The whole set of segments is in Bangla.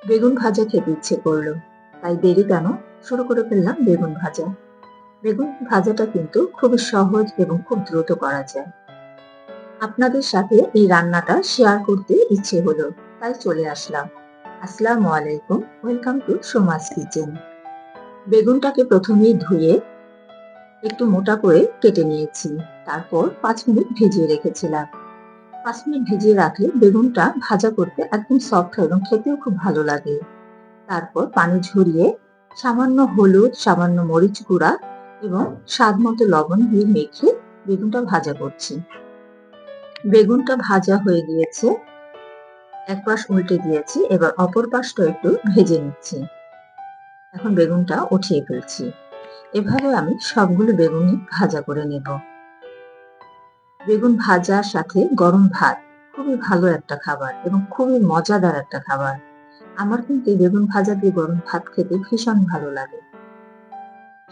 বেগুন ভাজা খেতে ইচ্ছে করলো, তাই দেরি কেন, শুরু করে ফেললাম বেগুন ভাজা। বেগুন ভাজাটা কিন্তু খুবই সহজ এবং খুব দ্রুত করা যায়। আপনাদের সাথে এই রান্নাটা শেয়ার করতে ইচ্ছে হলো, তাই চলে আসলাম। আসসালামু আলাইকুম, ওয়েলকাম টু সোমাস কিচেন। বেগুনটাকে প্রথমেই ধুয়ে একটু মোটা করে কেটে নিয়েছি, তারপর 5 মিনিট ভিজিয়ে রেখেছিলাম। 5 মিনিট ভিজিয়ে রাখলে বেগুনটা ভাজা করতে একদম সফট হয় এবং খেতেও খুব ভালো লাগে। তারপর পানি ঝরিয়ে সামান্য হলুদ, সামান্য মরিচ গুঁড়া এবং স্বাদ মতো লবণ দিয়ে মেখে বেগুনটা ভাজা করছি। বেগুনটা ভাজা হয়ে গিয়েছে, এক পাশ উল্টে দিয়েছি, এবার অপর পাশটা একটু ভেজে নিচ্ছি। এখন বেগুনটা উঠিয়ে ফেলছি। এভাবে আমি সবগুলো বেগুনই ভাজা করে নেব। বেগুন ভাজার সাথে গরম ভাত খুবই ভালো একটা খাবার এবং খুবই মজাদার একটা খাবার। আমার কিন্তু এই বেগুন ভাজা দিয়ে গরম ভাত খেতে ভীষণ ভালো লাগে।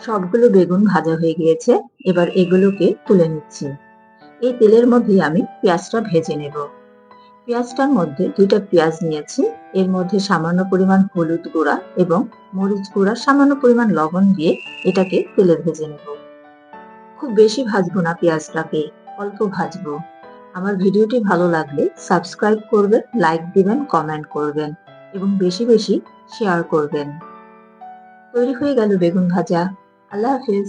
সবগুলো বেগুন ভাজা হয়ে গিয়েছে, এবার এগুলোকে তুলে নিচ্ছি। এই তেলের মধ্যেই আমি পেঁয়াজটা ভেজে নেব। পেঁয়াজটার মধ্যে 2টা পেঁয়াজ নিয়েছি, এর মধ্যে সামান্য পরিমাণ হলুদ গুঁড়া এবং মরিচ গুঁড়া, সামান্য পরিমাণ লবণ দিয়ে এটাকে তেলে ভেজে নেব। খুব বেশি ভাজবো না পেঁয়াজটাকে, অল্প ভাজবো। আমার ভিডিওটি ভালো লাগলে সাবস্ক্রাইব করবেন, লাইক দিবেন, কমেন্ট করবেন এবং বেশি বেশি শেয়ার করবেন। তৈরি হয়ে গেল বেগুন ভাজা। আল্লাহ হাফেজ।